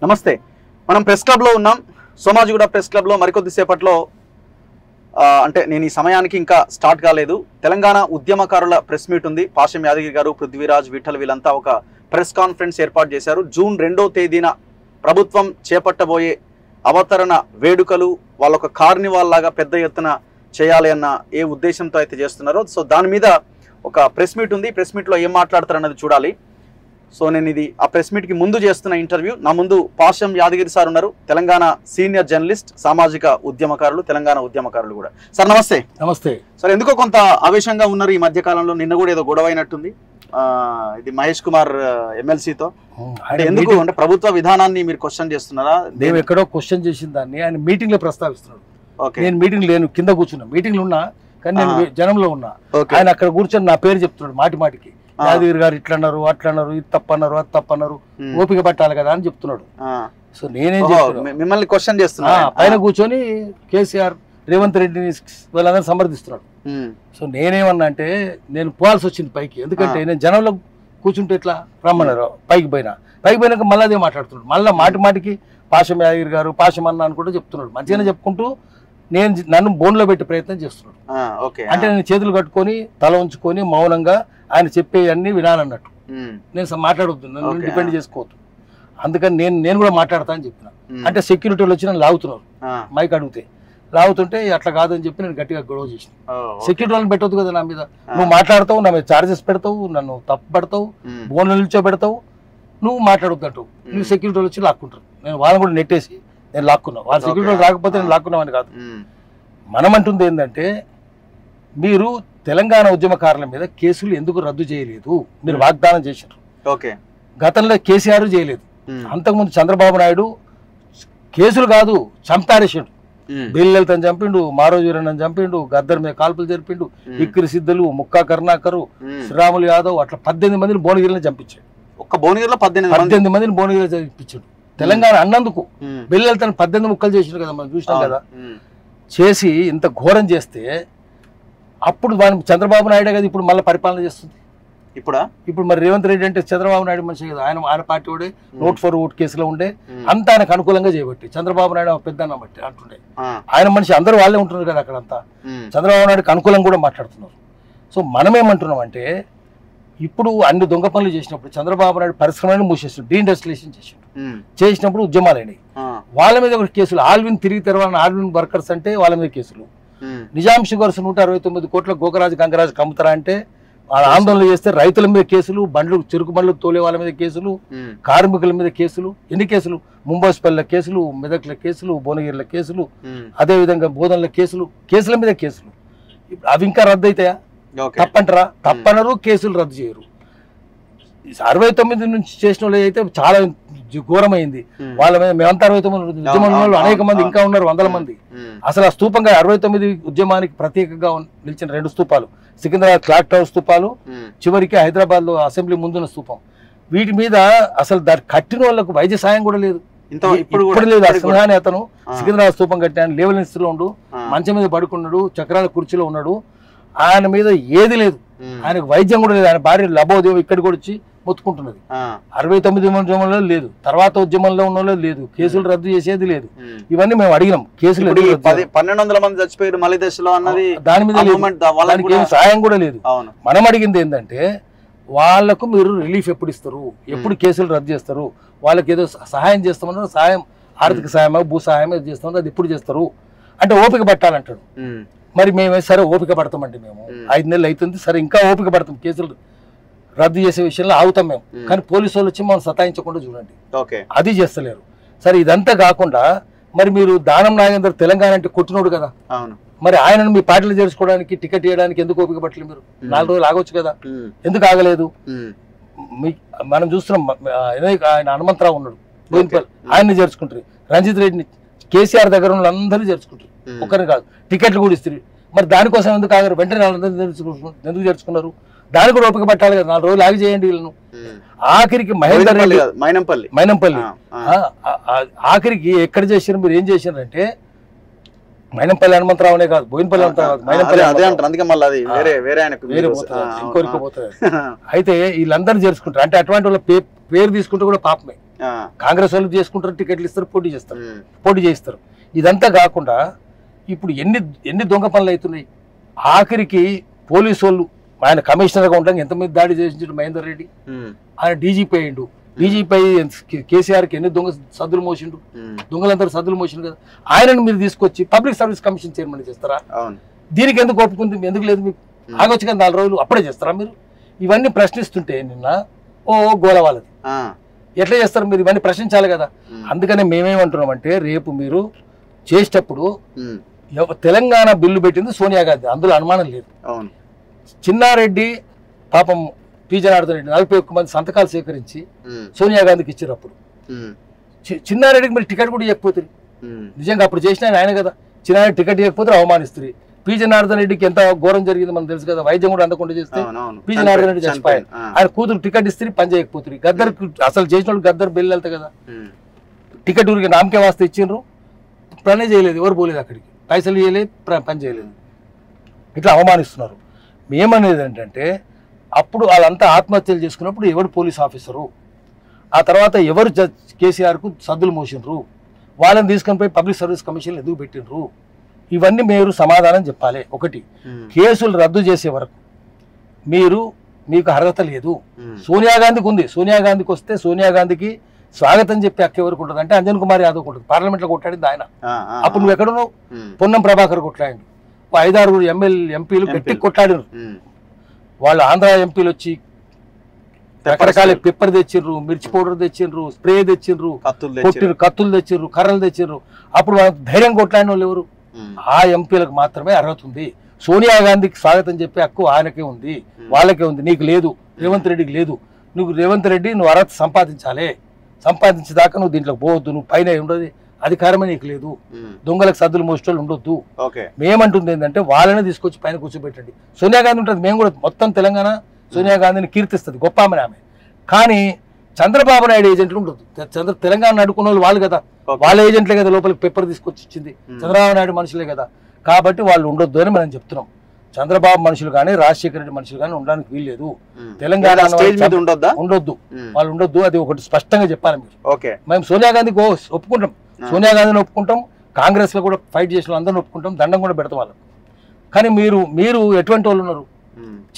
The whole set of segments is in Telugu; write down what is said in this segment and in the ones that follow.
నమస్తే. మనం ప్రెస్ క్లబ్లో ఉన్నాం. సోమాజిగూడ ప్రెస్ క్లబ్లో మరికొద్ది సేపట్లో అంటే నేను ఈ సమయానికి ఇంకా స్టార్ట్ కాలేదు. తెలంగాణ ఉద్యమకారుల ప్రెస్ మీట్ ఉంది. పాషం యాదగిరి గారు, పృథ్వీరాజ్, విఠల్ వీళ్ళంతా ఒక ప్రెస్ కాన్ఫరెన్స్ ఏర్పాటు చేశారు. జూన్ 2వ తేదీన ప్రభుత్వం చేపట్టబోయే అవతరణ వేడుకలు వాళ్ళొక కార్నివాల్ లాగా పెద్ద ఎత్తున చేయాలి అన్న ఏ ఉద్దేశంతో అయితే చేస్తున్నారో సో దాని మీద ఒక ప్రెస్ మీట్ ఉంది. ప్రెస్ మీట్లో ఏం మాట్లాడతారన్నది చూడాలి. సో నేను ఇది ఆ ప్రెస్ మీట్కి ముందు చేస్తున్న ఇంటర్వ్యూ. నా ముందు పాషం యాదగిరి సార్ ఉన్నారు, తెలంగాణ సీనియర్ జర్నలిస్ట్, సామాజిక ఉద్యమకారులు, తెలంగాణ ఉద్యమకారులు కూడా. సార్ నమస్తే. నమస్తే సార్, ఎందుకో కొంత ఆవేశంగా ఉన్నారు ఈ మధ్య కాలంలో. నిన్న కూడా ఏదో గొడవ అయినట్టుంది ఇది మహేష్ కుమార్ ఎమ్మెల్సీతో. అంటే ఎందుకు, అంటే ప్రభుత్వ విధానాన్ని మీరు క్వశ్చన్ చేస్తున్నారా? నేను ఎక్కడో క్వశ్చన్ చేసిన దాన్ని ఆయన మీటింగ్ లో ప్రస్తావిస్తున్నాడు. నేను మీటింగ్ లేను, కింద కూర్చున్నా. మీటింగ్ లో ఉన్నా కానీ నేను జనంలో ఉన్నా. ఆయన అక్కడ కూర్చొని నా పేరు చెప్తున్నాడు మాటి మాటికి. యాదగిరి గారు ఇట్లా అన్నారు, అట్లా అన్నారు, ఇది తప్పన్నారు, అది తప్పన్నారు, ఓపిక పట్టాలి కదా అని చెప్తున్నాడు. సో నేనేం మిమ్మల్ని క్వశ్చన్ చేస్తున్నా. పైన కూర్చొని కేసీఆర్, రేవంత్ రెడ్డిని వీళ్ళందరూ సమర్థిస్తున్నాడు. సో నేనేమన్నా అంటే నేను పోవాల్సి వచ్చింది పైకి. ఎందుకంటే నేను జనంలో కూర్చుంటే ఇట్లా రమ్మన్నారు. పైకి పోయినాక మళ్ళీ అదే మాట్లాడుతున్నాడు. మళ్ళీ మాటి మాటికి పాషం యాదగిరి గారు, పాషం అన్న అని కూడా చెప్తున్నాడు. మంచిగానే చెప్పుకుంటూ నన్ను బోన్లో పెట్టే ప్రయత్నం చేస్తున్నాడు. అంటే నేను చేతులు కట్టుకొని తల ఉంచుకొని మౌనంగా ఆయన చెప్పే అన్ని వినాలన్నట్టు. నేను మాట్లాడొద్దు, నన్ను డిపెండ్ చేసుకోవద్దు. అందుకని నేను కూడా మాట్లాడతా అని చెప్పిన. అంటే సెక్యూరిటీలు వచ్చి నన్ను లాగుతున్నారు. మైక్ అడిగితే లాగుతుంటే అట్లా కాదని చెప్పి నేను గట్టిగా గొడవ చేసిన. సెక్యూరిటీ వాళ్ళని పెట్టొద్దు కదా నా మీద. నువ్వు మాట్లాడతావు, నా మీద ఛార్జెస్ పెడతావు, నన్ను తప్పు పెడతావు, బోన్లు నిల్చోబెడతావు, నువ్వు మాట్లాడొద్దు అంటావు. నువ్వు సెక్యూరిటీ వచ్చి లాక్కుంటారు. నేను వాళ్ళని కూడా నెట్టేసి నేను లాక్కున్నా. వాళ్ళ సెక్యూరిటీ రాకపోతే నేను లాక్కున్నామని కాదు. మనం అంటుంది ఏంటంటే, మీరు తెలంగాణ ఉద్యమకారుల మీద కేసులు ఎందుకు రద్దు చేయలేదు? మీరు వాగ్దానం చేశారు. గతంలో కేసీఆర్ చేయలేదు. అంతకుముందు చంద్రబాబు నాయుడు కేసులు కాదు చంపారేసాడు. బెల్లెలతని చంపిండు, మారోజీరని చంపిండు, గద్దర్ మీద కాల్పులు జరిపిండు, ఇక్కిరి సిద్ధులు, ముక్కా కరుణాకరు, శ్రీరాములు యాదవ్, అట్లా 18 మందిని భువనగిరిలో చంపించాడు. ఒక్క భువనగిరిలో 18 మందిని భువనగిరిలో చంపించాడు. తెలంగాణ అన్నందుకు బెల్లెలతని 18 ముక్కలు చేసినాడు కదా, మనం చూసినాం కదా. చేసి ఇంత ఘోరం చేస్తే అప్పుడు చంద్రబాబు నాయుడే కదా ఇప్పుడు మళ్ళీ పరిపాలన చేస్తుంది. ఇప్పుడు మరి రేవంత్ రెడ్డి అంటే చంద్రబాబు నాయుడు మనిషి కదా. ఆయన పార్టీ వాడే నోట్ ఫర్ ఓట్ కేసులో ఉండే, అంతా ఆయనకు అనుకూలంగా చేయబట్టి చంద్రబాబు నాయుడు పెద్ద బట్టి అంటుండే. ఆయన మనిషి అందరూ వాళ్ళే ఉంటున్నారు కదా అక్కడంతా. చంద్రబాబు నాయుడుకి అనుకూలంగా కూడా మాట్లాడుతున్నారు. సో మనం ఏమంటున్నాం అంటే, ఇప్పుడు అన్ని దొంగ పనులు చేసినప్పుడు చంద్రబాబు నాయుడు పరిశ్రమలను మూసేసాడు, డీఇండస్ట్రియలైజేషన్ చేసినప్పుడు ఉద్యమాలు అయినాయి. వాళ్ళ మీద కూడా కేసులు. ఆల్విన్ తిరిగి తెరవాలని ఆల్విన్ వర్కర్స్ అంటే వాళ్ళ మీద కేసులు. నిజాం షుగర్స్ 169 కోట్ల గోకరాజు గంగరాజు కమ్ముతారా అంటే ఆందోళన చేస్తే రైతుల మీద కేసులు, చెరుకు బండ్లు తోలే వాళ్ళ మీద కేసులు, కార్మికుల మీద కేసులు. ఎన్ని కేసులు? ముంబోస్పల్లిల కేసులు, మెదక్ల కేసులు, భువనగిరిల కేసులు, అదేవిధంగా బోధనల కేసులు, కేసుల మీద కేసులు. అవి ఇంకా రద్దు అవుతాయా? తప్పంటారా? తప్పనరు, కేసులు రద్దు చేయరు. 69 నుంచి చేసిన వాళ్ళు అయితే చాలా ఘోరమైంది. వాళ్ళ మీద మేమంతా 69 ఉద్యమంలో అనేక మంది ఇంకా ఉన్నారు, 100 మంది. అసలు ఆ స్తూపంగా 69 ఉద్యమానికి ప్రత్యేకంగా నిలిచిన 2 స్తూపాలు, సికింద్రాబాద్ క్లాక్ టవర్ స్తూపాలు, చివరికి హైదరాబాద్ లో అసెంబ్లీ ముందున్న స్తూపం. వీటి మీద అసలు దాన్ని కట్టిన వాళ్ళకు వైద్య సాయం కూడా లేదు. ఇప్పుడు లేదు. అసలు అతను సికింద్రాబాద్ స్తూపం కట్టాను, లేవల్ లో ఉండు, మంచం మీద పడుకున్నాడు, చక్రాల కుర్చీలో ఉన్నాడు. ఆయన మీద ఏది లేదు, ఆయనకు వైద్యం కూడా లేదు. ఆయన భార్య లబోదేవి ఇక్కడ కూడా వచ్చి మొత్తుకుంటున్నది. 69 ఉద్యమంలో లేదు, తర్వాత ఉద్యమంలో ఉన్న లేదు, కేసులు రద్దు చేసేది లేదు. ఇవన్నీ మేము అడిగినాం. కేసులు 1200 మంది చచ్చిపోయారు మళ్ళీ దశలో అన్నది, దాని మీద సాయం కూడా లేదు. మనం అడిగింది ఏంటంటే, వాళ్లకు మీరు రిలీఫ్ ఎప్పుడు ఇస్తారు, ఎప్పుడు కేసులు రద్దు చేస్తారు, వాళ్ళకి ఏదో సహాయం చేస్తామన్నారు. సాయం, ఆర్థిక సాయం, భూ సాయం ఏదో చేస్తామన్నారు, అది ఎప్పుడు చేస్తారు అంటే ఓపిక పట్టాలంటాడు. మరి మేమే సరే ఓపిక పడతామండి, మేము 5 నెలలు అవుతుంది, సరే ఇంకా ఓపిక పడతాం, కేసులు రద్దు చేసే విషయంలో ఆగుతాం మేము. కానీ పోలీసు వాళ్ళు వచ్చి మనం సతాయించకుండా చూడండి, అది చేస్తలేరు. సరే ఇదంతా కాకుండా మరి మీరు దానం నాగేందర్ తెలంగాణ అంటే కొట్టినోడు కదా, మరి ఆయనను మీ పార్టీలో చేర్చుకోవడానికి టికెట్ ఇవ్వడానికి ఎందుకు ఓపిక పట్టలేదు? మీరు 4 రోజులు ఆగొచ్చు కదా, ఎందుకు ఆగలేదు? మనం చూస్తున్నాం, ఆయన హనుమంతరావు ఉన్నాడు బోయినపల్లి, ఆయన్ని చేర్చుకుంటారు. రంజిత్ రెడ్డిని, కేసీఆర్ దగ్గర ఉన్న అందరినీ చేర్చుకుంటారు, ఒకరిని కాదు. టికెట్లు కూడా ఇస్తారు. మరి దానికోసం ఎందుకు ఆగారు? వెంటనే ఎందుకు చేర్చుకున్నారు? దానికి కూడా ఓపిక పట్టాలి కదా. 4 రోజులు ఆగి చేయండి వీళ్ళను. ఆఖరికి మహేందర్ రెడ్డి మైనంపల్లి ఆఖరికి ఎక్కడ చేశారు? మీరు ఏం చేశారంటే, మైనంపల్లి హనుమంతరావునే కాదు, బోయినపల్లి ఇంకోరికి పోతుంది. అయితే వీళ్ళందరూ చేర్చుకుంటారు. అంటే అటువంటి వాళ్ళ పేరు తీసుకుంటే కూడా పాపమే. కాంగ్రెస్ వాళ్ళు చేసుకుంటారు, టికెట్లు ఇస్తారు, పోటీ చేస్తారు. ఇదంతా కాకుండా ఇప్పుడు ఎన్ని దొంగ పనులు అవుతున్నాయి. ఆఖరికి పోలీసు వాళ్ళు ఆయన కమిషనర్గా ఉండగా ఎంతమంది దాడి చేసిండు మహేందర్ రెడ్డి, ఆయన డీజీపీ అయ్యిండు. డీజీపీ కేసీఆర్కి ఎన్ని సద్దులు మోసిండు, దొంగలందరూ సద్దులు మోసిండు కదా. ఆయనను మీరు తీసుకొచ్చి పబ్లిక్ సర్వీస్ కమిషన్ చైర్మన్ చేస్తారా? దీనికి ఎందుకు ఒప్పుకుంది, ఎందుకు లేదు మీకు? ఆగొచ్చు కదా 4 రోజులు, అప్పుడే చేస్తారా మీరు? ఇవన్నీ ప్రశ్నిస్తుంటే నిన్న గోల వాళ్ళది. ఎట్లా చేస్తారు మీరు? ఇవన్నీ ప్రశ్నించాలి కదా. అందుకనే మేమేమంటున్నామంటే రేపు మీరు చేసేటప్పుడు తెలంగాణ బిల్లు పెట్టింది సోనియా గాంధీ, అందులో అనుమానం లేదు. చిన్నారెడ్డి పాపం జనార్దన్ రెడ్డి 41 మంది సంతకాలు సేకరించి సోనియా గాంధీకి ఇచ్చారు. అప్పుడు చిన్నారెడ్డికి మీరు టికెట్ కూడా ఇవ్వకపోతుంది. నిజంగా అప్పుడు చేసిన ఆయన కదా. చిన్నారెడ్డి టికెట్ ఇవ్వకపోతే అవమానిస్తుంది. జనార్దన్ రెడ్డికి ఎంత ఘోరం జరిగింది మనకు తెలుసు కదా. వైద్యం కూడా అందకుండా చేస్తే జనార్దన్ రెడ్డి చచ్చిపోయారు. ఆయన కూతురు టికెట్ ఇస్తే పని చేయకపోతుంది. గద్దర్ అసలు చేసిన వాళ్ళు గద్దర్ బెల్లి వెళ్తా కదా. టికెట్ ఊరికి నామకే వాస్తే ఇచ్చిండ్రు, పనే చేయలేదు, ఎవరు పోలేదు అక్కడికి, పైసలు ఇవ్వలేదు, పని చేయలేదు. ఇట్లా అవమానిస్తున్నారు. మేమనేది ఏంటంటే అప్పుడు వాళ్ళంతా ఆత్మహత్యలు చేసుకున్నప్పుడు ఎవరు పోలీస్ ఆఫీసరు, ఆ తర్వాత ఎవరు కేసీఆర్కు సద్దులు మోసిండ్రు, వాళ్ళని తీసుకొని పోయి పబ్లిక్ సర్వీస్ కమిషన్ ఎందుకు పెట్టిండ్రు, ఇవన్నీ మీరు సమాధానం చెప్పాలి. ఒకటి, కేసులు రద్దు చేసే వరకు మీకు అర్హత లేదు. సోనియా గాంధీకి ఉంది. సోనియా గాంధీకి వస్తే సోనియా గాంధీకి స్వాగతం చెప్పి హక్కు ఎవరికి ఉంటుంది అంటే అంజన్ కుమార్ యాదవ్ ఉంటుంది. పార్లమెంట్ లో కొట్లాడింది ఆయన. అప్పుడు నువ్వు ఎక్కడున్నావు? పొన్నం ప్రభాకర్ కొట్లాడిండు. 5-6 ఎంపీలు గట్టి కొట్లాడినారు. వాళ్ళు ఆంధ్ర ఎంపీలు వచ్చి రకరకాల పెప్పర్ తెచ్చిండ్రు, మిర్చి పౌడర్ తెచ్చిండ్రు, స్ప్రే తెచ్చిండ్రు, కత్తులు తెచ్చిండ్రు, కర్రలు తెచ్చిండ్రు. అప్పుడు ధైర్యం కొట్లాడిన వాళ్ళు ఎవరు? ఆ ఎంపీలకు మాత్రమే అర్హత ఉంది. సోనియా గాంధీకి స్వాగతం చెప్పే హక్కు ఆయనకే ఉంది, వాళ్ళకే ఉంది, నీకు లేదు, రేవంత్ రెడ్డికి లేదు. రేవంత్ రెడ్డి నువ్వు అర్హత సంపాదించాలి. సంపాదించేదాకా నువ్వు దీంట్లో పోవద్దు, నువ్వు పైన ఉండదు, అధికారమే నీకు లేదు. దొంగలకు సద్దులు మోసేటోళ్ళు ఉండొద్దు. మేమంటుంది ఏంటంటే వాళ్ళని తీసుకొచ్చి పైన కూర్చోబెట్టండి. సోనియా గాంధీ ఉంటుంది, మేము కూడా మొత్తం తెలంగాణ సోనియా గాంధీని కీర్తిస్తుంది, గొప్ప ఆమె. కానీ చంద్రబాబు నాయుడు ఏజెంట్లు ఉండొద్దు. తెలంగాణ అడుకున్న వాళ్ళు కదా, వాళ్ళ ఏజెంట్లే కదా లోపలికి పేపర్ తీసుకొచ్చి ఇచ్చింది. చంద్రబాబు నాయుడు మనుషులే కదా, కాబట్టి వాళ్ళు ఉండొద్దు అని మనం చెప్తున్నాం. చంద్రబాబు మనుషులు కానీ రాజశేఖర రెడ్డి మనుషులు కానీ ఉండడానికి వీల్లేదు. తెలంగాణ ఉండొద్దు, వాళ్ళు ఉండొద్దు. అది ఒకటి స్పష్టంగా చెప్పాలి మీరు. మేము సోనియా గాంధీకి ఒప్పుకుంటాం, సోనియా గాంధీని ఒప్పుకుంటాం, కాంగ్రెస్ లో కూడా ఫైట్ చేసిన అందరిని ఒప్పుకుంటాం, దండం కూడా పెడతాం వాళ్ళకి. కానీ మీరు ఎటువంటి వాళ్ళు ఉన్నారు?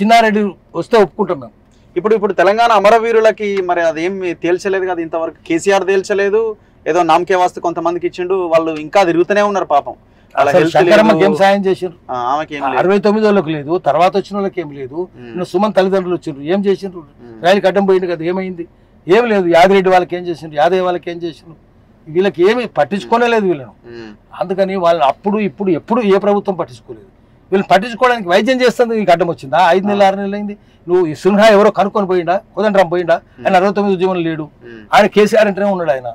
చిన్నారెడ్డి వస్తే ఒప్పుకుంటాం మేము. ఇప్పుడు తెలంగాణ అమరవీరులకి మరి అదేం తేల్చలేదు కదా ఇంతవరకు. కేసీఆర్ తేల్చలేదు, ఏదో నామకే వాస్తు కొంతమందికి ఇచ్చిండు, వాళ్ళు ఇంకా తిరుగుతూనే ఉన్నారు పాపం. ఏం సాయం చేసిండ్రు? 69 వాళ్ళకి లేదు, తర్వాత వచ్చిన వాళ్ళకి ఏం లేదు. సుమన్ తల్లిదండ్రులు వచ్చిండ్రు, ఏం చేసిండ్రు? రైలుకి అడ్డం పోయింది కదా, ఏమైంది? ఏం లేదు. యాదిరెడ్డి వాళ్ళకి ఏం చేసిండ్రు, యాదయ్య వాళ్ళకి ఏం చేసిండ్రు? వీళ్ళకి ఏమి పట్టించుకోనే లేదు వీళ్ళను. అందుకని వాళ్ళని అప్పుడు ఇప్పుడు ఎప్పుడు ఏ ప్రభుత్వం పట్టించుకోలేదు. వీళ్ళని పట్టించుకోవడానికి వైద్యం చేస్తుంది, నీకు అడ్డం వచ్చిందా? 5 నెలలు 6 నెలలు అయింది. నువ్వు ఈ సిన్హా ఎవరో కనుక్కొని పోయిండా? కోదండరాం పోయిండా? ఆయన 69 ఉద్యమం లేడు. ఆయన కేసీఆర్ అంటేనే ఉన్నాడు. ఆయన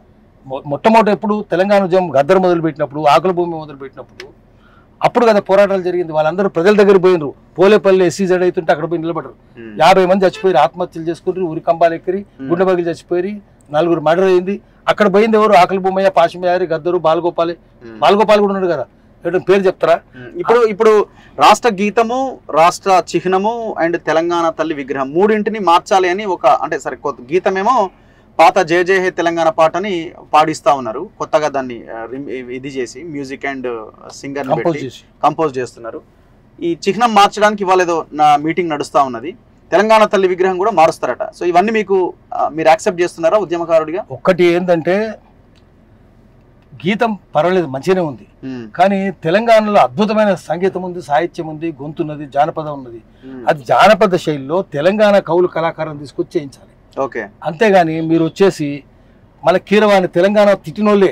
మొట్టమొదటి ఎప్పుడు తెలంగాణ ఉద్యమం గద్దర్ మొదలు పెట్టినప్పుడు, ఆకుల భూమి మొదలు పెట్టినప్పుడు అప్పుడు కదా పోరాటాలు జరిగింది. వాళ్ళందరూ ప్రజల దగ్గర పోయినరు. పోలేపల్లి SCZ అవుతుంటే అక్కడ పోయి నిలబడరు. 50 మంది చచ్చిపోయి ఆత్మహత్యలు చేసుకుంటారు, ఉరి కంబాలు ఎక్కరి గుండె బగిలి చచ్చిపోయి 4 మర్డర్ అయింది. అక్కడ పోయింది ఎవరు? ఆకుల భూమయ్య, పాషమయారి, గద్దరు, బాలగోపాల్ కూడా ఉన్నాడు కదా. పేరు చెప్తారా? ఇప్పుడు రాష్ట్ర గీతము, రాష్ట్ర చిహ్నము అండ్ తెలంగాణ తల్లి విగ్రహం మూడింటిని మార్చాలి అని ఒక అంటే సరే కొత్త గీతమేమో పాత జయ జయ హే తెలంగాణ పాటని పాడిస్తా ఉన్నారు. కొత్తగా దాన్ని ఇది చేసి మ్యూజిక్ అండ్ సింగర్ కంపోజ్ చేస్తున్నారు. ఈ చిహ్నం మార్చడానికి ఇవాళ ఏదో నా మీటింగ్ నడుస్తా ఉన్నది. తెలంగాణ తల్లి విగ్రహం కూడా మారుస్తారట. సో ఇవన్నీ మీరు యాక్సెప్ట్ చేస్తున్నారా ఉద్యమకారుడిగా? ఒక్కటి ఏంటంటే గీతం పర్వాలేదు, మంచిగానే ఉంది. కానీ తెలంగాణలో అద్భుతమైన సంగీతం ఉంది, సాహిత్యం ఉంది, గొంతున్నది, జానపదం ఉన్నది. అది జానపద శైలిలో తెలంగాణ కవులు కళాకారులను తీసుకొచ్చి చేయించాలి. అంతేగాని మీరు వచ్చేసి మన కీరవాణి తెలంగాణ తిట్టినోళ్ళే,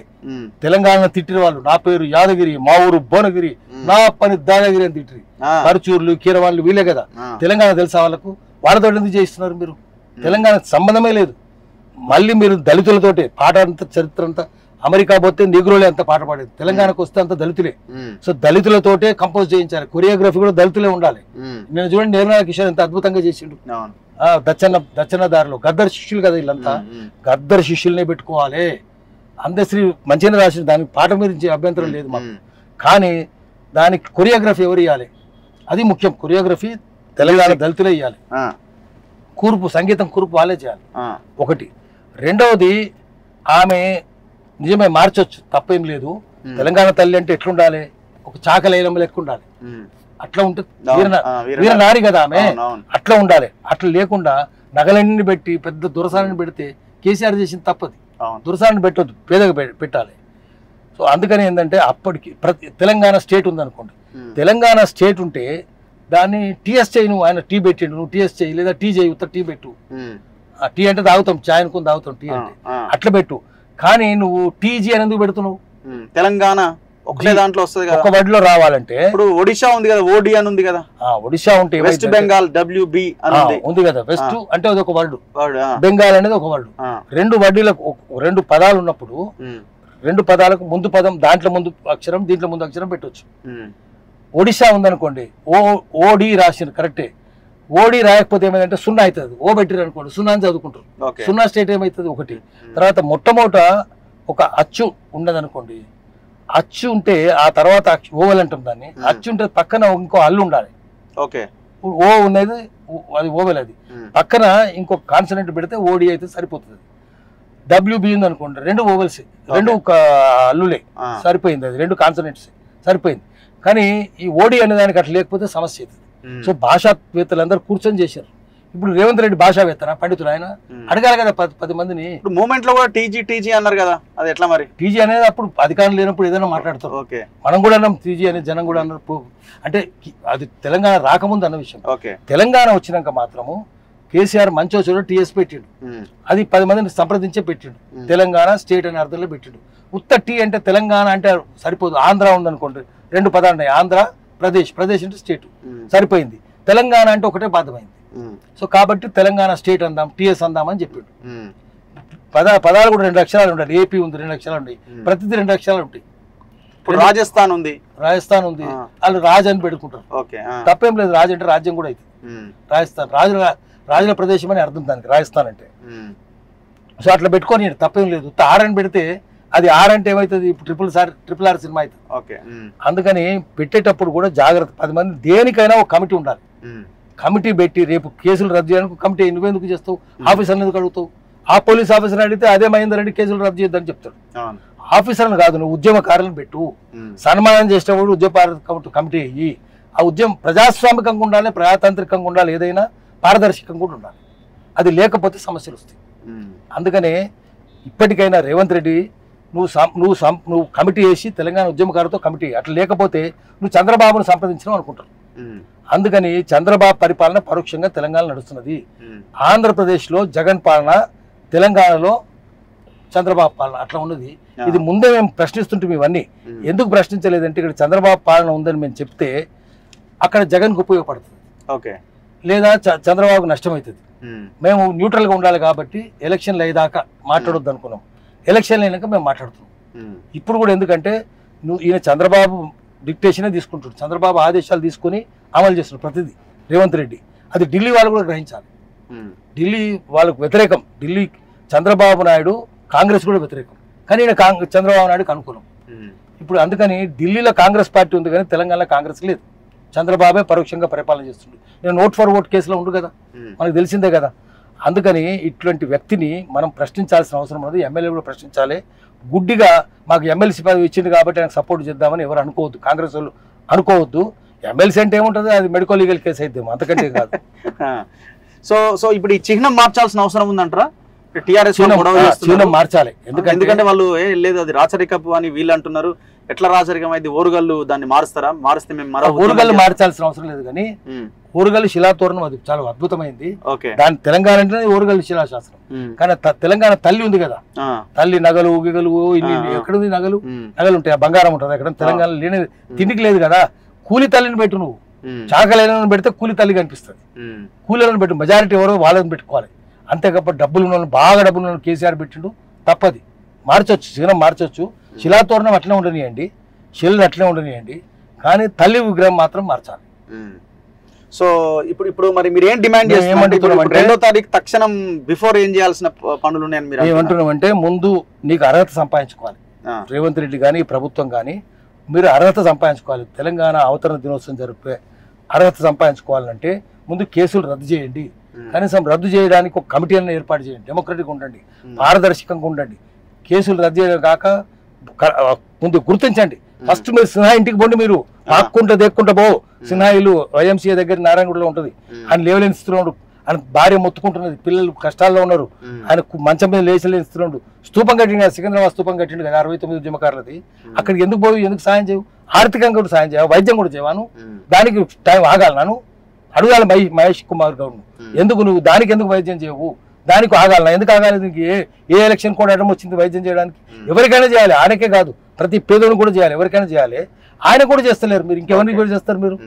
తెలంగాణ తిట్టిన వాళ్ళు నా పేరు యాదగిరి, మా ఊరు భువనగిరి, నా పని దానగిరి అని తిట్టిరి. పరుచూర్లు, కీరవాణులు వీళ్ళే కదా. తెలంగాణ తెలుసా వాళ్ళకు? వాళ్ళతో ఎందుకు చేయిస్తున్నారు మీరు? తెలంగాణ సంబంధమే లేదు. మళ్ళీ మీరు దళితులతోటే పాట అంతా, చరిత్ర అంతా. అమెరికా పోతే నిగ్రోలే అంత పాట పాడేది, తెలంగాణకు వస్తే అంత దళితులే. సో దళితులతోటే కంపోజ్ చేయించాలి. కొరియోగ్రఫీ కూడా దళితులే ఉండాలి. నేను చూడండి, నిర్మలా కిషోర్ ఎంత అద్భుతంగా చేసిండు. దచ్చన్న దారిలో గద్దర్ శిష్యులు కదా వీళ్ళంతా. గద్దర్ శిష్యులనే పెట్టుకోవాలి. అందశ్రీ మంచిగానే రాసిండు, దానికి పాట గురించి అభ్యంతరం లేదు మాకు. కానీ దానికి కొరియోగ్రఫీ ఎవరు ఇవ్వాలి? అది ముఖ్యం. కొరియోగ్రఫీ తెలంగాణ దళితులే ఇవ్వాలి. కూర్పు, సంగీతం కూర్పు వాళ్ళే చేయాలి. ఒకటి. రెండవది, ఆమె నిజమే మార్చొచ్చు, తప్పేం లేదు. తెలంగాణ తల్లి అంటే ఎట్లుండాలి, ఒక చాకలైన లెక్క ఉండాలి. అట్లా ఉంటుంది, వీర నారి కదా ఆమె, అట్లా ఉండాలి. అట్లా లేకుండా నగలన్నీ పెట్టి పెద్ద దురసాన్ని పెడితే కేసీఆర్ చేసింది తప్పది. దురసాన్ని పెట్టొద్దు, పేదగా పెట్టాలి. సో అందుకని ఏంటంటే అప్పటికి తెలంగాణ స్టేట్ ఉందనుకోండి, తెలంగాణ స్టేట్ ఉంటే దాన్ని టీఎస్ చేయి, నువ్వు ఆయన టీ పెట్టిండు, నువ్వు టీఎస్ చేయి, లేదా టీ చేయి, ఉత్తర టీ పెట్టు. టీ అంటే తాగుతాం, చాయ్ అనుకుని తాగుతాం, టీ అంటే అట్లా పెట్టు. కానీ నువ్వు టీజీ అని ఎందుకు పెడుతున్నావు? తెలంగాణ ఒకటే దాంట్లో వస్తుంది కదా, ఒక వర్డ్ లో రావాలంటే. ఇప్పుడు ఒడిశా ఉంది కదా, ఓడి అని ఉంది కదా, ఒడిశా ఉంటే వెస్ట్ బెంగాల్ WB అని ఉంది కదా. వెస్ట్ అంటే అది ఒక వర్డ్, బెంగాల్ అనేది ఒక వర్డ్. రెండు వర్డులకు రెండు పదాలు ఉన్నప్పుడు రెండు పదాలకు ముందు పదం, దాంట్లో ముందు అక్షరం, దీంట్లో ముందు అక్షరం పెట్టవచ్చు. ఒడిశా ఉందనుకోండి, ఓడి రాసిన కరెక్టే. ఓడి రాయకపోతే ఏమైందంటే సున్నా అవుతుంది. ఓ పెట్టిరు అనుకోండి, సున్నా అని చదువుకుంటారు. సున్నా స్టేట్ ఏమవుతుంది ఒకటి. తర్వాత మొట్టమొదట ఒక అచ్చు ఉండదనుకోండి, అచ్చు ఉంటే ఆ తర్వాత ఓవల్ అంటాం దాన్ని. అచ్చు ఉంటే పక్కన ఇంకో అల్లు ఉండాలి. ఓ ఉన్నది అది ఓవెల్, అది పక్కన ఇంకో కాన్సనెంట్ పెడితే ఓడి అయితే సరిపోతుంది. WB ఉంది అనుకోండి, రెండు ఓవెల్స్, రెండు అల్లులే, సరిపోయింది. అది రెండు కాన్సనెంట్స్ సరిపోయింది. కానీ ఈ ఓడి అనే దానికి అట్లా లేకపోతే సమస్య అవుతుంది. సో భాషావేత్తలందరూ కూర్చొని చేశారు. ఇప్పుడు రేవంత్ రెడ్డి భాషావేత్తనా, పండితులు ఆయన? అడగాలి కదా 10 మందిని. ఇప్పుడు మూమెంట్ లో కూడా టీజీ అన్నారు కదా, అది ఎట్లా మరి? టీజీ అనేది అప్పుడు అధికారం లేనప్పుడు ఏదైనా మాట్లాడతారు. మనం కూడా అన్నాం టీజీ అని, జనం కూడా అన్నారు. అంటే అది తెలంగాణ రాకముందు అన్న విషయం. తెలంగాణ వచ్చినాక మాత్రము కేసీఆర్ మంచో చోట టీఎస్ పెట్టిండు. అది 10 మందిని సంప్రదించే పెట్టిండు. తెలంగాణ స్టేట్ అనే అర్థంలో పెట్టిండు. ఉత్త టీ అంటే తెలంగాణ అంటే సరిపోదు. ఆంధ్ర ఉందనుకోండి, రెండు పదాలు ఉన్నాయి, ఆంధ్ర ప్రదేశ్, ప్రదేశ్ అంటే స్టేట్, సరిపోయింది. తెలంగాణ అంటే ఒకటే బాధమైంది. సో కాబట్టి తెలంగాణ స్టేట్ అందాం, టీఎస్ అందాం అని చెప్పిండు. పదాలు కూడా 2 అక్షరాలు ఉండాలి. ఏపీ ఉంది, 2 అక్షరాలు ఉన్నాయి, ప్రతిదీ 2 అక్షరాలు ఉంటాయి. ఇప్పుడు రాజస్థాన్ ఉంది, వాళ్ళు రాజ్ అని పెట్టుకుంటారు. తప్పేం లేదు, రాజ్ అంటే రాజ్యం కూడా అవుతుంది. రాజస్థాన్ రాజుల ప్రదేశం అని అర్థం దానికి, రాజస్థాన్ అంటే. సో అట్లా పెట్టుకొని తప్పేం లేదు. ఆర్ అని పెడితే అది ఆర్ అంటే ఏమవుతుంది, ట్రిపుల్ ఆర్ సినిమా అవుతుంది. అందుకని పెట్టేటప్పుడు కూడా జాగ్రత్త. 10 మంది దేనికైనా ఒక కమిటీ ఉండాలి. కమిటీ పెట్టి రేపు కేసులు రద్దు చేయడానికి కమిటీ నువ్వెందుకు చేస్తావు? ఆఫీసర్ ఎందుకు అడుగుతావు? ఆ పోలీస్ ఆఫీసర్ అడిగితే అదే మహేందర్ రెడ్డి కేసులు రద్దు చేయొద్దని చెప్తాడు. ఆఫీసర్ని కాదు, నువ్వు ఉద్యమకారులను పెట్టు. సన్మానం చేసేటప్పుడు ఉద్యమ కమిటీ అయ్యి, ఆ ఉద్యమం ప్రజాస్వామికంగా ఉండాలి, ప్రజాతాంత్రికంగా ఉండాలి, ఏదైనా పారదర్శకంగా కూడా ఉండాలి. అది లేకపోతే సమస్యలు వస్తాయి. అందుకనే ఇప్పటికైనా రేవంత్ రెడ్డి నువ్వు కమిటీ వేసి తెలంగాణ ఉద్యమకారులతో కమిటీ, అట్లా లేకపోతే నువ్వు చంద్రబాబును సంప్రదించడం అనుకుంటారు. అందుకని చంద్రబాబు పరిపాలన పరోక్షంగా తెలంగాణ నడుస్తున్నది. ఆంధ్రప్రదేశ్లో జగన్ పాలన, తెలంగాణలో చంద్రబాబు పాలన అట్లా ఉన్నది. ఇది ముందే మేము ప్రశ్నిస్తుంటాం. ఇవన్నీ ఎందుకు ప్రశ్నించలేదంటే ఇక్కడ చంద్రబాబు పాలన ఉందని మేము చెప్తే అక్కడ జగన్కు ఉపయోగపడుతుంది, లేదా చంద్రబాబుకు నష్టమవుతుంది. మేము న్యూట్రల్గా ఉండాలి కాబట్టి ఎలక్షన్లు అయ్యేదాకా మాట్లాడొద్దు అనుకున్నాం. ఎలక్షన్లు అయినాక మేము మాట్లాడుతున్నాం. ఇప్పుడు కూడా ఎందుకంటే ఈయన చంద్రబాబు డిక్టేషనే తీసుకుంటాడు, చంద్రబాబు ఆదేశాలు తీసుకుని అమలు చేస్తున్నాడు ప్రతిదీ రేవంత్ రెడ్డి. అది ఢిల్లీ వాళ్ళు కూడా గ్రహించాలి. ఢిల్లీ వాళ్ళకు వ్యతిరేకం, ఢిల్లీ చంద్రబాబు నాయుడు కాంగ్రెస్ కూడా వ్యతిరేకం, కానీ ఈయన చంద్రబాబు నాయుడుకి అనుకూలం. ఇప్పుడు అందుకని ఢిల్లీలో కాంగ్రెస్ పార్టీ ఉంది కానీ తెలంగాణలో కాంగ్రెస్ లేదు. చంద్రబాబే పరోక్షంగా పరిపాలన చేస్తుండే. నేను నోట్ ఫర్ ఓట్ కేసులో ఉండు కదా, మనకు తెలిసిందే కదా. అందుకని ఇటువంటి వ్యక్తిని మనం ప్రశ్నించాల్సిన అవసరం ఉన్నది. ఎమ్మెల్యే కూడా ప్రశ్నించాలి. గుడ్డిగా మాకు ఎమ్మెల్సీ పదవి ఇచ్చింది కాబట్టి ఆయనకు సపోర్ట్ చేద్దామని ఎవరు అనుకోవద్దు, కాంగ్రెస్ వాళ్ళు అనుకోవద్దు. ఎమ్మెల్సీ అంటే ఏముంటుంది, అది మెడికల్ లీగల్ కేసు అయిద్దాం, అంతకంటే కాదు. సో ఇప్పుడు ఈ చిహ్నం మార్చాల్సిన అవసరం ఉందంటారా? టీఆర్ఎస్ చిహ్నం మార్చాలి. ఎందుకంటే వాళ్ళు లేదు అది రాచరికపు అని వీళ్ళు అంటున్నారు. ఎట్లా రాచరికం అయితే ఓరుగల్లు దాన్ని మారుస్తారా? మారిస్తే మేము ఓరుగల్లు మార్చాల్సిన అవసరం లేదు, కానీ ఓరుగల్లు శిలాతోరణం అది చాలా అద్భుతమైంది. దాని తెలంగాణ అంటే ఓరుగల్లు శిలాశాస్త్రం. కానీ తెలంగాణ తల్లి ఉంది కదా, తల్లి నగలు గిగలు ఎక్కడ ఉంది? నగలు ఉంటాయి, బంగారం ఉంటుంది అక్కడ. తెలంగాణ లేని తిండికి లేదు కదా. కూలి తల్లిని పెట్టు, నువ్వు చాకలైన పెడితే కూలి తల్లి కనిపిస్తుంది. కూలీలను పెట్టు, మెజారిటీ ఎవరో వాళ్ళని పెట్టుకోవాలి. అంతేకాకపోతే డబ్బులు ఉన్న బాగా డబ్బులు ఉన్న కేసీఆర్ పెట్టిండు, తప్పది. మార్చొచ్చు, చిహ్నం మార్చొచ్చు. శిలాతోరణం అట్లనే ఉండనియండి, శిలలు అట్లనే ఉండనియండి, కానీ తల్లి విగ్రహం మాత్రం మార్చాలి. సో ఇప్పుడు మరి మీరు ఏం డిమాండ్ చేస్తున్నారు? 2వ తారీఖు తక్షణం బిఫోర్ ఏం చేయాల్సిన పనులు ఉన్నాయని మీరు ఏమంటున్నామంటే, ముందు నీకు అర్హత సంపాదించుకోవాలి. రేవంత్ రెడ్డి కానీ ప్రభుత్వం కానీ మీరు అర్హత సంపాదించుకోవాలి. తెలంగాణ అవతరణ దినోత్సవం జరిపే అర్హత సంపాదించుకోవాలంటే ముందు కేసులు రద్దు చేయండి. కనీసం రద్దు చేయడానికి ఒక కమిటీ అన్న ఏర్పాటు చేయండి. డెమోక్రటిక్ ఉండండి, పారదర్శకంగా ఉండండి. కేసులు రద్దు చేయడం కాక ముందు గుర్తించండి. ఫస్ట్ మీరు సిన్హా ఇంటికి పోండి, మీరు పాక్కుంటా దేక్కుంటా పో. సిన్హా ఇల్లు వైఎంసీఏ దగ్గర నారాయణగూడలో ఉంటుంది. ఆయన లేవలేని స్థితిలో ఆయన భార్య మొత్తుకుంటున్నది, పిల్లలు కష్టాల్లో ఉన్నారు, ఆయన మంచం మీద లేచలేని స్థితిలో స్తూపం కట్టిండు కదా, సికింద్రాబాద్ స్తూపం కట్టిండు కదా 69 ఉద్యమకారులది. అక్కడికి ఎందుకు పోయి ఎందుకు సాయం చేయవు? ఆర్థికంగా కూడా సాయం చేయవు, వైద్యం కూడా చేయవాను. దానికి టైం ఆగాలను అడగాలి మహేష్ కుమార్ గౌడ్, ఎందుకు నువ్వు దానికి ఎందుకు వైద్యం చేయవు? దానికి ఆగాలనా? ఎందుకు ఆగాలి? నీకు ఏ ఎలక్షన్ కూడా అడ్డం వచ్చింది వైద్యం చేయడానికి? ఎవరికైనా చేయాలి, ఆయనకే కాదు, ప్రతి పేదోని కూడా చేయాలి, ఎవరికైనా చేయాలి. ఆయన కూడా చేస్తలేరు, మీరు ఇంకెవరికి కూడా చేస్తారు మీరు?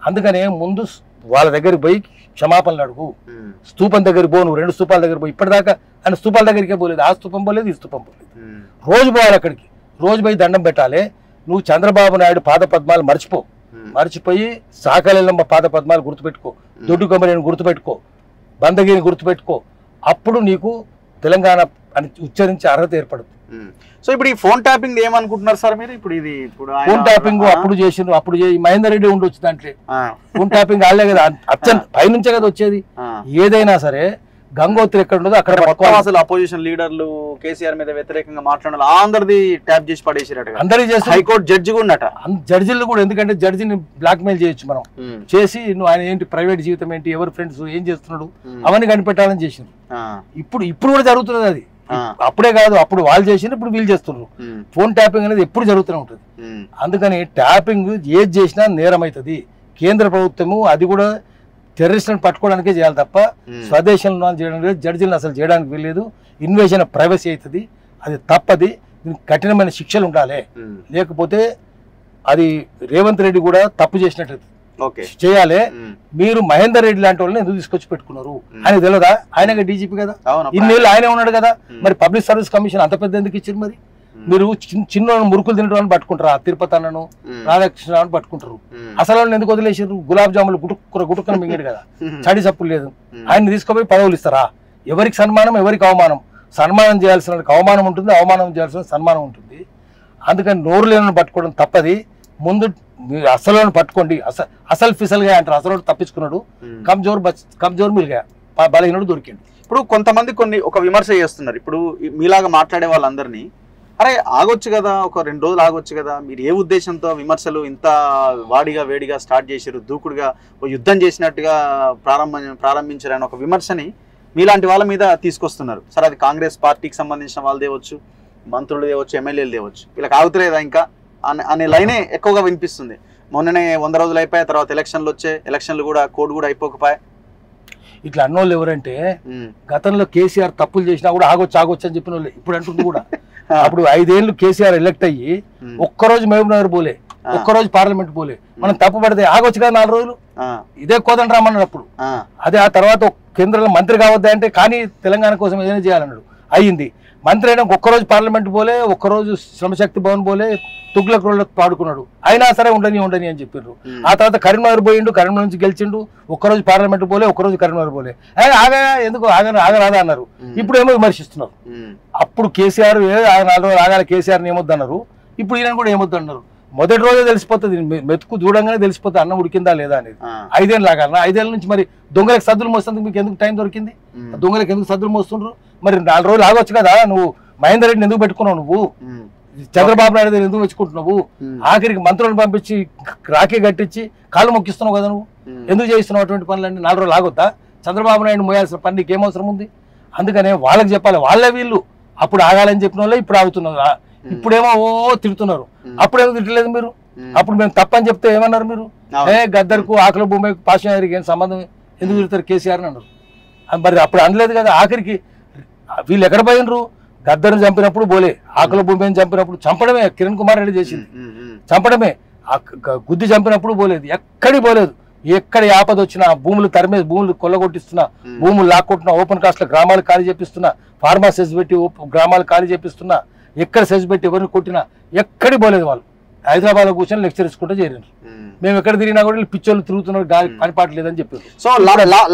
అందుకనే ముందు వాళ్ళ దగ్గరికి పోయి క్షమాపణలు అడుగు. స్తూపం దగ్గరికి పోను, 2 స్తూపాల దగ్గర పోయి ఇప్పటిదాకా ఆయన స్తూపాల దగ్గరికే పోలేదు, ఆ స్తూపం పోలేదు, ఈ స్తూపం పోలేదు. రోజు పోవాలి అక్కడికి, రోజు పోయి దండం పెట్టాలి. నువ్వు చంద్రబాబు నాయుడు పాద పద్మాలు మర్చిపోయి సాకలెల్లమ్మ పాద పద్మాలు గుర్తుపెట్టుకో, దొడ్డు కొమ్మరిని గుర్తుపెట్టుకో, బందగిరిని గుర్తుపెట్టుకో. అప్పుడు నీకు తెలంగాణ అని ఉచ్చరించే అర్హత ఏర్పడుతుంది. సో ఇప్పుడు ఈ ఫోన్ ట్యాపింగ్ ఏమనుకుంటున్నారు సార్ మీరు? ఇప్పుడు ఫోన్ ట్యాపింగ్ అప్పుడు చేసిండ్రు, అప్పుడు మహేందర్ రెడ్డి ఉండొచ్చు దాంట్లో. ఫోన్ ట్యాపింగ్ ఆడలే కదా, పైనుంచే కదా వచ్చేది. ఏదైనా సరే గంగోత్రి ఎక్కడ ఉండదో అక్కడ అసలు అపోజిషన్ లీడర్లు కేసీఆర్ మీద వ్యతిరేకంగా మాట్లాడాలి, అందరిది ట్యాప్ చేసి పడేసారట. అందరికి చేసి హైకోర్టు జడ్జి కూడా ఉన్నట, జడ్జిలు కూడా. ఎందుకంటే జడ్జిని బ్లాక్ మెయిల్ చేయొచ్చు మనం, చేసి నువ్వు ఆయన ఏంటి ప్రైవేట్ జీవితం ఏంటి, ఎవరు ఫ్రెండ్స్ ఏం చేస్తున్నాడు అవన్నీ కనిపెట్టాలని చేసిండ్రు. ఇప్పుడు కూడా జరుగుతున్నది అది. అప్పుడే కాదు, అప్పుడు వాళ్ళు చేసిండ్రు, ఇప్పుడు వీళ్ళు చేస్తున్నారు. ఫోన్ ట్యాపింగ్ అనేది ఎప్పుడు జరుగుతూనే ఉంటుంది. అందుకని ట్యాపింగ్ ఏది చేసినా నేరం అవుతుంది. కేంద్ర ప్రభుత్వము అది కూడా టెర్రరిస్టులను పట్టుకోవడానికే చేయాలి తప్ప స్వదేశంలో చేయడానికి లేదు. జడ్జిలను అసలు చేయడానికి వీల్లేదు. ఇన్వేషన్ ప్రైవసీ అవుతుంది, అది తప్పది. దీనికి కఠినమైన శిక్షలు ఉండాలి, లేకపోతే అది రేవంత్ రెడ్డి కూడా తప్పు చేసినట్టు చేయాలి. మీరు మహేందర్ రెడ్డి లాంటి వాళ్ళని ఎందుకు తీసుకొచ్చి పెట్టుకున్నారు? ఆయన తెలియదా? ఆయన డీజీపీ కదా, ఇన్నేళ్ళు ఆయనే ఉన్నాడు కదా. మరి పబ్లిక్ సర్వీస్ కమిషన్ అంత పెద్ద ఎందుకు ఇచ్చారు? మరి మీరు చిన్న మురుకులు తినడం పట్టుకుంటారా? తిరుపతి అన్నను రాధాకృష్ణ అని పట్టుకుంటారు. అసలు వాళ్ళని ఎందుకు వదిలేసారు? గులాబ్ జాములు గుటుక్కున మింగాడు కదా, చడి చప్పుడు లేదు. ఆయన తీసుకుపోయి పదవులు ఇస్తారా? ఎవరికి సన్మానం, ఎవరికి అవమానం? సన్మానం చేయాల్సిన అవమానం ఉంటుంది, అవమానం చేయాల్సిన సన్మానం ఉంటుంది. అందుకని నోరు లేని పట్టుకోవడం తప్పది. ముందు అసలు పట్టుకోండి. అసలు ఫిసల్గా అంటారు, అసలు తప్పించుకున్నాడు, కమ్జోర్ మిల్గా బలహీనుడు దొరికిండు. ఇప్పుడు కొంతమంది ఒక విమర్శ చేస్తున్నారు. ఇప్పుడు మీలాగా మాట్లాడే వాళ్ళందరినీ, అరే ఆగొచ్చు కదా, ఒక 2 రోజులు ఆగొచ్చు కదా, మీరు ఏ ఉద్దేశంతో విమర్శలు ఇంత వాడిగా వేడిగా స్టార్ట్ చేశారు, దూకుడుగా యుద్ధం చేసినట్టుగా ప్రారంభించారని ఒక విమర్శని మీలాంటి వాళ్ళ మీద తీసుకొస్తున్నారు. సరే అది కాంగ్రెస్ పార్టీకి సంబంధించిన వాళ్ళు తేవచ్చు, మంత్రులు తేవచ్చు, ఎమ్మెల్యేలు తేవచ్చు, వీళ్ళకి ఆగుతలేదా ఇంకా అనే లైనే ఎక్కువగా వినిపిస్తుంది. మొన్ననే 100 రోజులు అయిపోయాయి, తర్వాత ఎలక్షన్లు వచ్చాయి, ఎలక్షన్లు కూడా కోడ్ కూడా అయిపోకపోయాయి. ఇట్లా అన్నోళ్ళు ఎవరంటే గతంలో కేసీఆర్ తప్పులు చేసినా కూడా ఆగొచ్చు అని చెప్పిన వాళ్ళు ఇప్పుడు అంటుంది కూడా. అప్పుడు 5 ఏళ్ళు కేసీఆర్ ఎలక్ట్ అయ్యి ఒక్కరోజు మహబూబ్ నగర్ పోలే, ఒక్కరోజు పార్లమెంట్ పోలే. మనం తప్పు పడితే ఆగొచ్చు కదా 4 రోజులు, ఇదే కోదండ రామన్నాడు అప్పుడు. అదే ఆ తర్వాత కేంద్రంలో మంత్రి కావద్దా అంటే, కానీ తెలంగాణ కోసం ఏదైనా చేయాలన్నాడు, అయ్యింది. మంత్రి అయినా ఒక్కరోజు పార్లమెంట్ పోలే, ఒక్కరోజు శ్రమశక్తి భవన్ పోలే, తుగ్లక్ రోడ్లో పాడుకున్నాడు. అయినా సరే ఉండని అని చెప్పారు. ఆ తర్వాత కరీంనగర్ పోయిండు, కరీంనగర్ నుంచి గెలిచిండు, ఒక్కరోజు పార్లమెంట్ పోలే, ఒక్కరోజు కరీంనగర్ పోలే. ఆగా ఎందుకు ఆగరాదా అన్నారు, ఇప్పుడు ఏమో విమర్శిస్తున్నారు. అప్పుడు కేసీఆర్ 4 రోజులు ఆగాలి, కేసీఆర్ని ఏమొద్దు అన్నారు, ఇప్పుడు ఈయన కూడా ఏమొద్దు అన్నారు. మొదటి రోజే తెలిసిపోతుంది, మెతుకు చూడంగానే తెలిసిపోతుంది అన్నం ఉడికిందా లేదా అనేది. 5 ఏళ్ళు లాగాలన్నా? 5 ఏళ్ళ నుంచి మరి దొంగలకు సద్దులు మోస్తుంది, మీకు ఎందుకు టైం దొరికింది? దొంగలకు ఎందుకు సద్దులు మోస్తుండ్రు? మరి 4 రోజులు ఆగొచ్చు కదా. నువ్వు మహేందర్ రెడ్డిని ఎందుకు పెట్టుకున్నావు? నువ్వు చంద్రబాబు నాయుడు ఎందుకు మెచ్చుకుంటున్నావు? ఆఖరికి మంత్రులను పంపించి రాఖీ కట్టించి కాళ్ళు మొక్కిస్తున్నావు కదా, నువ్వు ఎందుకు చేస్తున్నావు అటువంటి పనులన్నీ? 4 రోజులు ఆగొద్దా? చంద్రబాబు నాయుడు మోయాల్సిన పని నీకు ఏమవసరం ఉంది? అందుకనే వాళ్ళకి చెప్పాలి, వాళ్ళే వీళ్ళు. అప్పుడు ఆగాలని చెప్పిన వాళ్ళే ఇప్పుడు ఆగుతున్నారు. ఇప్పుడేమో తిడుతున్నారు, అప్పుడేమో తిట్టలేదు మీరు. అప్పుడు మేము తప్పని చెప్తే ఏమన్నారు మీరు? గద్దర్కు ఆకుల భూమికి పాషారికి ఏం సంబంధం, ఎందుకు తిడతారు కేసీఆర్ అని అన్నారు. మరి అప్పుడు అనలేదు కదా. ఆఖరికి వీళ్ళు ఎక్కడ పోయినరు? గద్దర్ని చంపినప్పుడు పోలే, ఆకుల భూమిని చంపినప్పుడు చంపడమే కిరణ్ కుమార్ రెడ్డి చేసింది, చంపడమే. గుద్ది చంపినప్పుడు పోలేదు, ఎక్కడికి పోలేదు. ఎక్కడ ఆపద వచ్చినా భూములు తరిమేసి, భూములు కొల్లగొట్టిస్తున్నా, భూములు లాక్కొట్టినా, ఓపెన్ కాస్ట్ లో గ్రామాలు ఖాళీ చేపిస్తున్నా, ఫార్మా సెస్ పెట్టి గ్రామాలు ఖాళీ చేపిస్తున్నా, ఎక్కడ సెస్ పెట్టి ఎవరిని కొట్టినా ఎక్కడికి పోలేదు. వాళ్ళు హైదరాబాద్ లో కూర్చొని లెక్చర్ ఇచ్చుకుంటూ చేరారు. మేము ఎక్కడ తిరిగినా కూడా పిచ్చోళ్ళు తిరుగుతున్నారు, పనిపాటు లేదని చెప్పారు. సో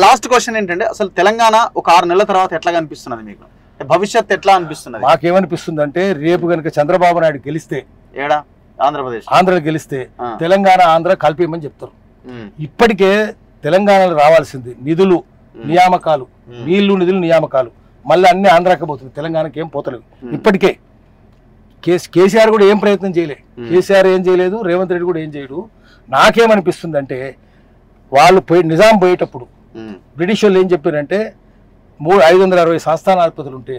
లాస్ట్ క్వశ్చన్ ఏంటంటే, అసలు తెలంగాణ ఒక 6 నెలల తర్వాత ఎట్లా కనిపిస్తున్నది మీకు? భవిష్యత్ ఎట్లా అనిపిస్తున్నది? మాకేమనిపిస్తుంది అంటే, రేపు కనుక చంద్రబాబు నాయుడు గెలిస్తే, ఆంధ్ర గెలిస్తే తెలంగాణ ఆంధ్ర కలిపేయమని చెప్తారు. ఇప్పటికే తెలంగాణలో రావాల్సింది నిధులు, నియామకాలు, నీళ్లు నిధులు, నియామకాలు మళ్ళీ అన్ని ఆంధ్రాకి పోతుంది, తెలంగాణకి ఏం పోతలేవు. ఇప్పటికే కేసీఆర్ కూడా ఏం ప్రయత్నం చేయలేదు. కేసీఆర్ ఏం చేయలేదు, రేవంత్ రెడ్డి కూడా ఏం చేయడు. నాకేమనిపిస్తుంది అంటే వాళ్ళు నిజాం పోయేటప్పుడు బ్రిటిష్ వాళ్ళు ఏం చెప్పారంటే 560 సంస్థాన ఆసుపత్రులు ఉంటే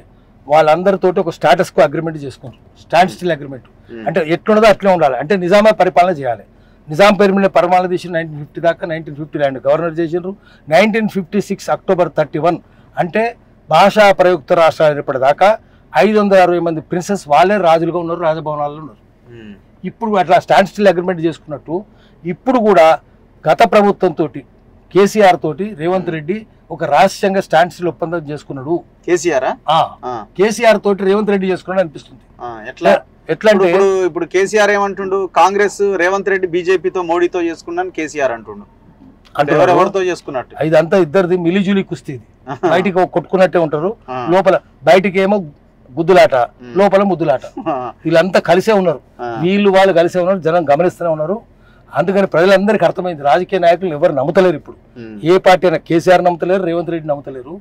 వాళ్ళందరితోటి ఒక స్టాటస్ కో అగ్రిమెంట్ చేసుకున్నారు. స్టాండ్ స్టిల్ అగ్రిమెంట్ అంటే ఎట్లున్నదో అట్లే ఉండాలి, అంటే నిజామే పరిపాలన చేయాలి. నిజాం పేరు మీద పరిపాలన చేసి 1950 దాకా 1959 గవర్నర్ చేసిండ్రు. 1956 అక్టోబర్ 31 అంటే భాషా ప్రయుక్త రాష్ట్రాలు ఏర్పడేదాకా 560 మంది ప్రిన్సెస్ వాళ్ళే రాజులుగా ఉన్నారు, రాజభవనాల్లో ఉన్నారు. ఇప్పుడు అట్లా స్టాండ్ స్టిల్ అగ్రిమెంట్ చేసుకున్నట్టు ఇప్పుడు కూడా గత ప్రభుత్వంతో కేసీఆర్ తోటి రేవంత్ రెడ్డి ఒక రహస్యంగా స్టాండ్ స్టిల్ ఒప్పందం చేసుకున్నాడు. కేసీఆర్ తోటి రేవంత్ రెడ్డి చేసుకున్నాడు అనిపిస్తుంది. ఎట్లా అంటే ఇప్పుడు కేసీఆర్ ఏమంటుండు, కాంగ్రెస్ రేవంత్ రెడ్డి బీజేపీతో మోడీతో చేసుకున్నాను కేసీఆర్ అంటుండు. అంటే ఎవరితో చేసుకున్నట్టు ఇదంతా ఇద్దరిది మిలిజులి కుస్తీ. బయటికి కొట్టుకున్నట్టే ఉంటారు, లోపల బయటికి ఏమో గుద్దులాట, లోపల ముద్దులాట. వీళ్ళంతా కలిసే ఉన్నారు, వీళ్ళు వాళ్ళు కలిసే ఉన్నారు, జనం గమనిస్తూనే ఉన్నారు. అందుకని ప్రజలందరికీ అర్థమైంది రాజకీయ నాయకులు ఎవరు నమ్ముతలేరు. ఇప్పుడు ఏ పార్టీ అయినా కేసీఆర్ నమ్ముతలేరు, రేవంత్ రెడ్డి నమ్ముతలేరు.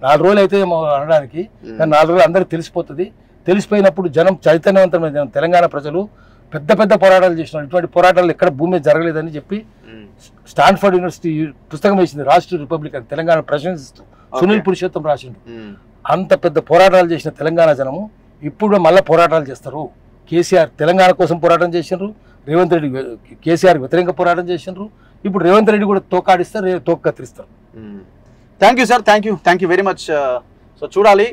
4 రోజులు అయితే అనడానికి, కానీ 4 రోజులు అందరికి తెలిసిపోతుంది. తెలిసిపోయినప్పుడు జనం చైతన్యవంతమైన జనం, తెలంగాణ ప్రజలు పెద్ద పెద్ద పోరాటాలు చేసినారు. ఇటువంటి పోరాటాలు ఎక్కడ భూమి మీద జరగలేదని చెప్పి స్టాన్ఫర్డ్ యూనివర్సిటీ పుస్తకం వేసింది, రాష్ట్ర రిపబ్లిక్ అని. తెలంగాణ ప్రశంసిస్తూ సునీల్ పురుషోత్తం రాసిండు. అంత పెద్ద పోరాటాలు చేసిన తెలంగాణ జనము ఇప్పుడు మళ్ళీ పోరాటాలు చేస్తారు. కేసీఆర్ తెలంగాణ కోసం పోరాటం చేసినారు, రేవంత్ రెడ్డి కేసీఆర్ వ్యతిరేక పోరాటం చేసినారు. ఇప్పుడు రేవంత్ రెడ్డి కూడా తోకాడిస్తారు, తోక కత్తిరిస్తారు. Thank you sir, thank you very much. So చూడాలి,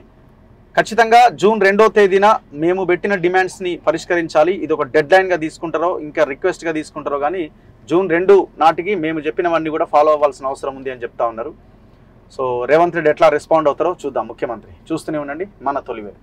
ఖచ్చితంగా జూన్ 2వ తేదీన మేము పెట్టిన డిమాండ్స్ని పరిష్కరించాలి. ఇది ఒక డెడ్ లైన్గా తీసుకుంటారో ఇంకా రిక్వెస్ట్గా తీసుకుంటారో కానీ జూన్ 2 నాటికి మేము చెప్పినవన్నీ కూడా ఫాలో అవ్వాల్సిన అవసరం ఉంది అని చెప్తా ఉన్నారు. సో రేవంత్ రెడ్డి ఎట్లా రెస్పాండ్ అవుతారో చూద్దాం. ముఖ్యమంత్రి చూస్తూనే ఉండండి మన తొలివేలు.